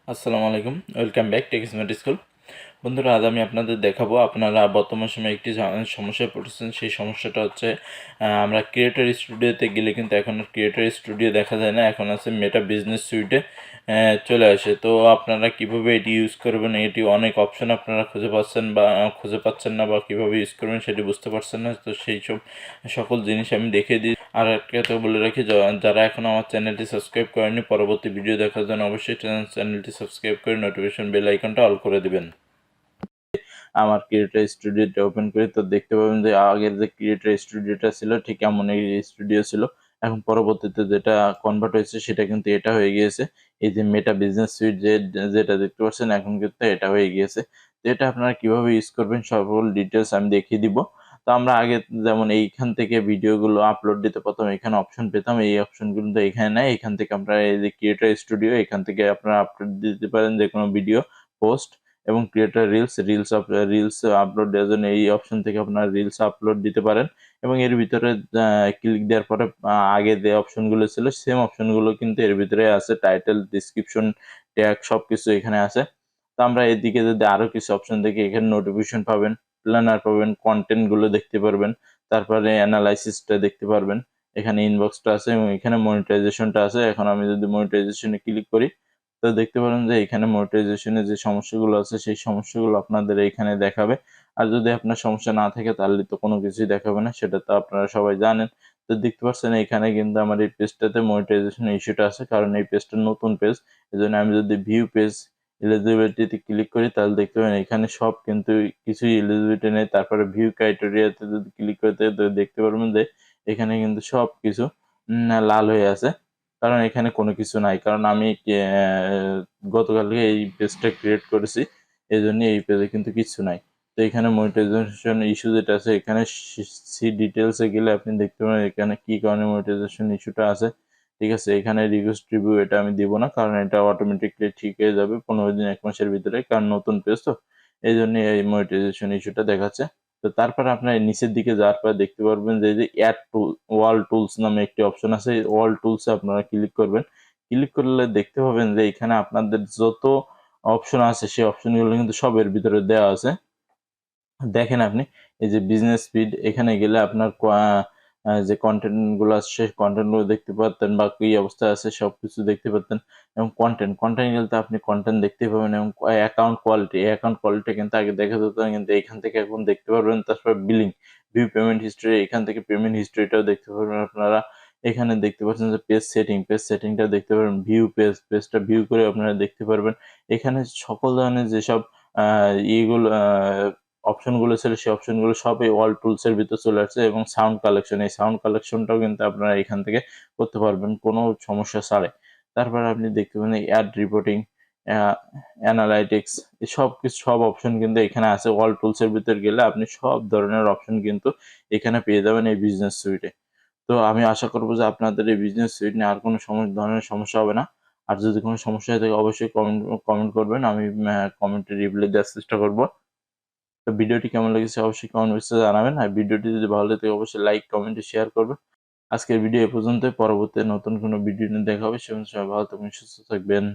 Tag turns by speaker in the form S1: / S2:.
S1: আসসালামু আলাইকুম, welcome back Tech Smart School. বন্ধুরা, আজ আমি আপনাদের দেখাবো আপনারা বর্তমান সময়ে একটি সমস্যায় পড়েছেন। সেই সমস্যাটা হচ্ছে আমরা ক্রিয়েটর স্টুডিওতে গেলে কিন্তু এখন আর ক্রিয়েটর স্টুডিও দেখা যায় না, এখন আছে মেটা বিজনেস সুইটে চলে আসে। তো আপনারা কিভাবে এটি ইউজ করবেন, এটি অনেক অপশন আপনারা খুঁজে পাচ্ছেন বা খুঁজে পাচ্ছেন না, বা কীভাবে ইউজ করবেন সেটি বুঝতে পারছেন না। তো সেই সব সকল জিনিস আমি দেখিয়ে দিই। আর একটা কথা বলে রাখি, যারা এখন আমার চ্যানেলটি সাবস্ক্রাইব করেনি, পরবর্তী ভিডিও দেখার জন্য অবশ্যই চ্যানেলটি সাবস্ক্রাইব করে নোটিফিকেশন বেল আইকনটা অল করে দিবেন। আমার ক্রিয়েটর স্টুডিওটা ওপেন করি, তো দেখতে পাবেন যে আগের যে ক্রিয়েটর স্টুডিওটা ছিল ঠিক এমন এই স্টুডিও ছিল। এখন পরবর্তীতে যেটা কনভার্ট হয়েছে সেটা কিন্তু এটা হয়ে গিয়েছে। এই যে মেটা বিজনেস সুইট যেটা দেখতে পাচ্ছেন এখন কিন্তু এটা হয়ে গিয়েছে। তো এটা আপনারা কিভাবে ইউজ করবেন সকল ডিটেলস আমি দেখিয়ে দিব। তো আমরা আগে যেমন এইখান থেকে ভিডিওগুলো আপলোড দিতে প্রথম এখানে অপশন পেতাম, এই অপশনগুলো তো এখানে নাই। এখান থেকে আমরা এই যে ক্রিয়েটর স্টুডিও, এখান থেকে আপনারা আপলোড দিতে পারেন যে কোনো ভিডিও পোস্ট, এবং ক্রিয়েটর রিলস আপলোড দেওয়ার জন্য এই অপশন থেকে আপনারা রিলস আপলোড দিতে পারেন। এবং এর ভিতরে ক্লিক দেওয়ার পরে আগে যে অপশনগুলো ছিল সেম অপশনগুলো কিন্তু এর ভিতরে আছে, টাইটেল, ডিসক্রিপশন, ট্যাগ সবকিছু এখানে আছে। তো আমরা এদিকে যদি আরো কিছু অপশন দেখি, এখানে নোটিফিকেশন পাবেন, প্ল্যানার পাবেন, কন্টেন্ট গুলো দেখতে পারবেন, তারপরে অ্যানালাইসিসটা দেখতে পারবেন, এখানে ইনবক্সটা আছে এবং এখানে মনিটাইজেশনটা আছে। এখন আমি যদি মনিটাইজেশনে ক্লিক করি, তো দেখতে পারেন যে এখানে মনিটাইজেশনের যে সমস্যাগুলো আছে সেই সমস্যাগুলো আপনাদের এইখানে দেখাবে। আর যদি আপনার সমস্যা না থাকে তাহলে তো কোনো কিছুই দেখাবে না, সেটা তো আপনারা সবাই জানেন। তো দেখতে পাচ্ছেন এখানে কিন্তু আমার এই পেজটাতে মনিটাইজেশন ইস্যুটা আছে, কারণ এই পেজটা নতুন পেজ। এজন্য আমি যদি ভিউ পেজ এলিজিবিলিটিতে ক্লিক করি তাহলে দেখতে পাবেন এখানে সব কিন্তু কিছুই এলিজিবিলিটি নেই। তারপরে ভিউ ক্রাইটেরিয়াতে যদি ক্লিক করতে তো দেখতে পারবেন যে এখানে কিন্তু সব কিছু লাল হয়ে আছে, কারণ এখানে কোনো কিছু নাই। কারণ আমি গতকালকে এই পেজটা ক্রিয়েট করেছি, এই জন্য এই পেজে কিন্তু কিছু নাই। তো এখানে মনিটাইজেশন ইস্যু যেটা আছে, এখানে সি ডিটেলসে গেলে আপনি দেখতে পারেন এখানে কি কারণে মনিটাইজেশন ইস্যুটা আছে। ঠিক আছে, এখানে রিকোয়েস্ট রিভিউ এটা আমি দিব না, কারণ এটা অটোমেটিকলি ঠিক হয়ে যাবে 15 দিন 1 মাসের ভিতরে, কারণ নতুন পেজ তো এই জন্য এই মনিটাইজেশন ইস্যুটা দেখাচ্ছে। তো তারপরে আপনার নিচের দিকে যাওয়ার পর দেখতে পারবেন যে এই যে অ্যাড টুল, ওয়াল টুলস নামে একটি অপশন আছে। ওয়াল টুলসে আপনারা ক্লিক করবেন। ক্লিক করলে দেখতে পাবেন যে এখানে আপনাদের যত অপশন আছে সেই অপশনগুলো কিন্তু সবের ভিতরে দেওয়া আছে। দেখেন আপনি এই যে বিজনেস ফিড, এখানে গেলে আপনার যে কন্টেন্ট গুলো আছে সেই কন্টেন্ট গুলো দেখতে পারতেন, বা কি অবস্থায় আছে সবকিছু দেখতে পারতেন। এবং কন্টেন্ট গেলে আপনি কন্টেন্ট দেখতে পাবেন। এবং অ্যাকাউন্ট কোয়ালিটি কিন্তু আগে দেখা যেত না, কিন্তু এখান থেকে এখন দেখতে পারবেন। তারপর বিলিং, ভিউ পেমেন্ট হিস্ট্রি, এখান থেকে পেমেন্ট হিস্ট্রিটাও দেখতে পারবেন আপনারা। এখানে দেখতে পাচ্ছেন যে পেজ সেটিংটা দেখতে পারবেন, পেজটা ভিউ করে আপনারা দেখতে পারবেন। এখানে সকল ধরনের যেসব ইয়েগুলো অপশনগুলো ছিল সেই অপশনগুলো সব এই অল টুলস এর ভিতর চলে আসছে। এবং সাউন্ড কালেকশন, এই সাউন্ড কালেকশনটাও কিন্তু আপনারা এখান থেকে করতে পারবেন কোনো সমস্যা ছাড়াই। তারপর আপনি দেখতে পাবেন এই অ্যাড রিপোর্টিং, অ্যানালাইটিক্স, এই সব অপশন কিন্তু এখানে আছে। অল টুলস এর ভিতর গেলে আপনি সব ধরনের অপশন কিন্তু এখানে পেয়ে যাবেন এই বিজনেস সুইটে। তো আমি আশা করব যে আপনাদের এই বিজনেস সুইট নিয়ে আর কোনো ধরনের সমস্যা হবে না। আর যদি কোনো সমস্যা হয়ে থাকে অবশ্যই কমেন্ট করবেন, আমি কমেন্টে রিপ্লাই দেওয়ার চেষ্টা করব। তো ভিডিওটি কেমন লেগেছে অবশ্যই কমেন্ট বক্সে জানাবেন। আর ভিডিওটি যদি ভালো লাগে অবশ্যই লাইক, কমেন্ট, শেয়ার করবেন। আজকের ভিডিও এ পর্যন্তই। পরবর্তী নতুন কোনো ভিডিও নিয়ে দেখা হবে। সে পর্যন্ত সবাই ভালো থাকবেন, সুস্থ থাকবেন।